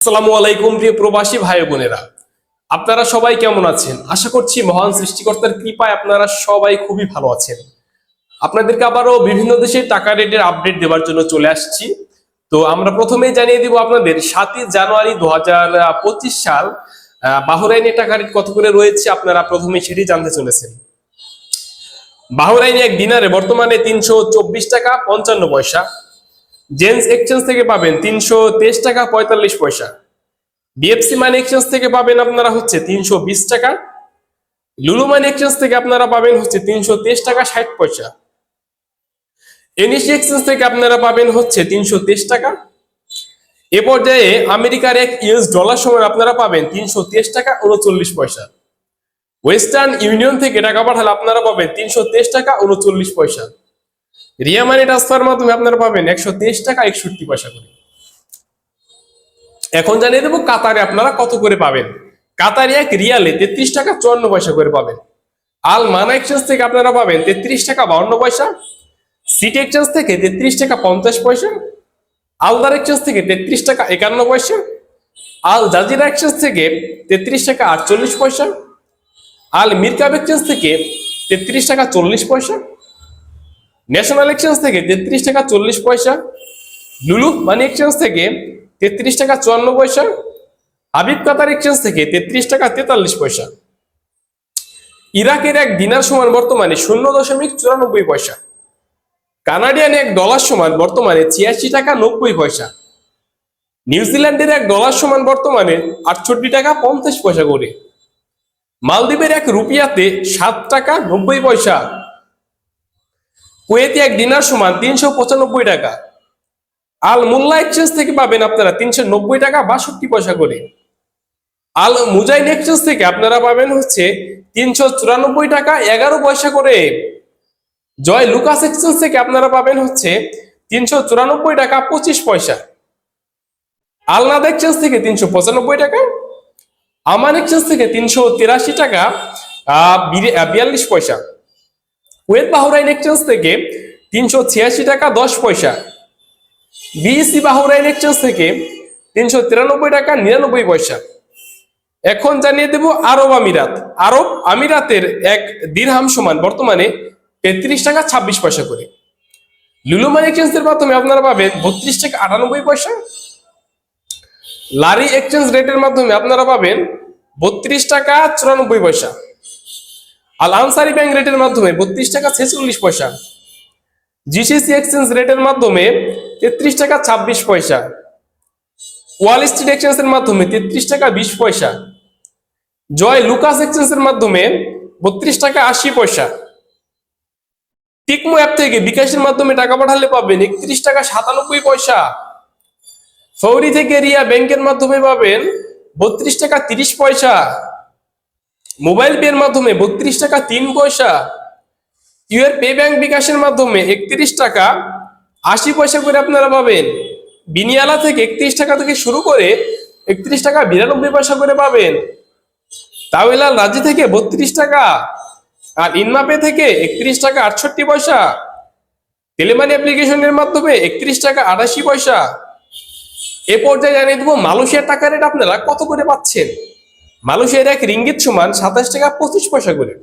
আসসালামু আলাইকুম প্রিয় প্রবাসী ভাই বোনেরা, আপনারা সবাই কেমন আছেন? আশা করছি মহান সৃষ্টিকর্তার কৃপায় আপনারা সবাই খুবই ভালো আছেন। আপনাদেরকে আবারও বিভিন্ন দেশের টাকা রেটের আপডেট দেওয়ার জন্য চলে আসছি। তো আমরা প্রথমেই জানিয়ে দিব আপনাদের 7ই জানুয়ারি 2025 সাল বাহরাইনের টাকা রেট কত করে রয়েছে, আপনারা প্রথমে সেটি জানতে চলেছেন। বাহরাইনে এক দিনারে বর্তমানে 324 টাকা 55 পয়সা। জেন্স এক্সচেঞ্জ থেকে পাবেন 323 টাকা 45 পয়সা। বিএফসি মানি এক্সচেঞ্জ থেকে পাবেন আপনারা হচ্ছে 320 টাকা। লুলু মানি এক্সচেঞ্জ থেকে আপনারা পাবেন হচ্ছে 323 টাকা 60 পয়সা। এনইসি এক্সচেঞ্জ থেকে আপনারা পাবেন হচ্ছে 323 টাকা। এ পর্যায়ে আমেরিকার এক ইউএস ডলার সময় আপনারা পাবেন 323 টাকা 39 পয়সা। ওয়েস্টার্ন ইউনিয়ন থেকে টাকা পাঠালে আপনারা পাবেন 323 টাকা 39 পয়সা। রিয়া মানি ট্রান্সফার মাধ্যমে আপনারা পাবেন 123 টাকা 61 পয়সা করে। এখন জানিয়ে দেবো কাতারে আপনারা কত করে পাবেন। কাতারে এক রিয়ালে 33 টাকা 54 পয়সা করে পাবেন। আল মানা এক্সচেঞ্জ থেকে আপনারা পাবেন 33 টাকা 52 পয়সা। সিটি এক্সচেঞ্জ থেকে 33 টাকা 50 পয়সা। আলদার এক্সচেঞ্জ থেকে 33 টাকা 51 পয়সা। আল জাজিরা এক্সচেঞ্জ থেকে 33 টাকা 48 পয়সা। আল মিরকাব এক্সচেঞ্জ থেকে 33 টাকা 40 পয়সা। ন্যাশনাল এক্সচেঞ্জ থেকে 33 টাকা 40 পয়সা। লুলু মানি এক্সচেঞ্জ থেকে 33 টাকা 54 পয়সা। হাবিব কাতার এক্সচেঞ্জ থেকে 33 টাকা 43 পয়সা। ইরাকের এক দিনার সমান বর্তমানে 0.94 পয়সা। কানাডিয়ান এক ডলার সমান বর্তমানে 86 টাকা 90 পয়সা। নিউজিল্যান্ডের এক ডলার সমান বর্তমানে 68 টাকা 50 পয়সা করে। মালদ্বীপের এক রুপিয়াতে 7 টাকা 90 পয়সা। কুয়েতে এক দিনার সমান 395 টাকা। আল মুল্লা এক্সচেঞ্জ থেকে পাবেন আপনারা 390 টাকা 62 পয়সা করে। আল মুজাইন এক্সচেঞ্জ থেকে আপনারা পাবেন হচ্ছে 394 টাকা 11 পয়সা করে। জয় লুকাস এক্সচেঞ্জ থেকে আপনারা পাবেন হচ্ছে 394 টাকা 25 পয়সা। আলনাদ এক্সচেঞ্জ থেকে 395 টাকা। আমান এক্সচেঞ্জ থেকে 383 টাকা 42 পয়সা। কুয়েত বাহরাইন এক্সচেঞ্জ থেকে 386 টাকা 10 পয়সা। বিএসি বাহরাইন এক্সচেঞ্জ থেকে 393 টাকা 99 পয়সা। এখন জানিয়ে দেব আরব আমিরাত। আরব আমিরাতের এক দিরহাম সমান বর্তমানে 33 টাকা 26 পয়সা করে। লুলু মানি এক্সচেঞ্জের মাধ্যমে আপনারা পাবেন 32 টাকা 98 পয়সা। লারি এক্সচেঞ্জ রেটের মাধ্যমে আপনারা পাবেন 32 টাকা 94 পয়সা। আল আনসারি ব্যাংক রেটের মাধ্যমে 32 টাকা 46 পয়সা। জিসিসি এক্সচেঞ্জ রেটের মাধ্যমে 33 টাকা 26 পয়সা। ওয়াল স্ট্রিট এক্সচেঞ্জের মাধ্যমে 33 টাকা 20 পয়সা। জয় লুকাস এক্সচেঞ্জের মাধ্যমে 32 টাকা 80 পয়সা। টিকমো অ্যাপ থেকে বিকাশের মাধ্যমে টাকা পাঠালে পাবেন 31 টাকা 97 পয়সা। ফৌরি থেকে রিয়া ব্যাংকের মাধ্যমে পাবেন 32 টাকা 30 পয়সা। মোবাইল পের মাধ্যমে 32 টাকা 3 পয়সা। ইউএর পে ব্যাংক বিকাশের মাধ্যমে 31 টাকা 80 পয়সা করে আপনারা পাবেন। বিনিয়ালা থেকে 31 টাকা থেকে শুরু করে 31 টাকা 92 পয়সা করে পাবেন। তাওয়েলাল রাজি থেকে 32 টাকা। আর ইনমাপে থেকে 31 টাকা 68 পয়সা। টেলিমানি অ্যাপ্লিকেশনের মাধ্যমে 31 টাকা 88 পয়সা। এ পর্যায়ে জানিয়ে দেবো মালয়েশিয়ার টাকা রেট আপনারা কত করে পাচ্ছেন। মালয়েশিয়ার এক রিঙ্গিত সমান 27 টাকা 25 পয়সা করে।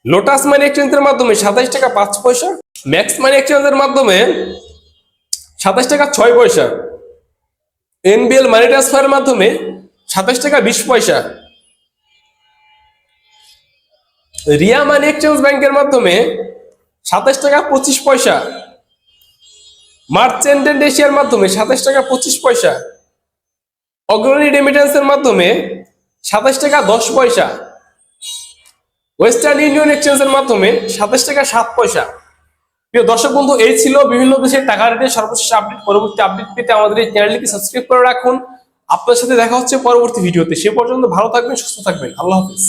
লোটাস মানি এক্সচেঞ্জের মাধ্যমে 27 টাকা 5 পয়সা। ম্যাক্স মানি এক্সচেঞ্জের মাধ্যমে 27 টাকা 6 পয়সা। এনবিএল মানি ট্রান্সফারের মাধ্যমে 27 টাকা 20 পয়সা। রিয়া মানি এক্সচেঞ্জ ব্যাংকের মাধ্যমে 27 টাকা 25 পয়সা। মার্চেন্টেন্ট এশিয়ার মাধ্যমে 27 টাকা 25 পয়সা। অগ্রণী রেমিটেন্সের মাধ্যমে 27 টাকা 10 পয়সা। ওয়েস্টার্ন ইউনিয়ন এক্সচেঞ্জের মাধ্যমে 27 টাকা 7 পয়সা। প্রিয় দর্শক বন্ধু, এই ছিল বিভিন্ন দেশের টাকা রেটের সর্বশেষ আপডেট। পরবর্তী আপডেট পেতে আমাদের এই চ্যানেলটিকে সাবস্ক্রাইব করে রাখুন। আপনার সাথে দেখা হচ্ছে পরবর্তী ভিডিওতে। সে পর্যন্ত ভালো থাকবেন, সুস্থ থাকবেন। আল্লাহ হাফেজ।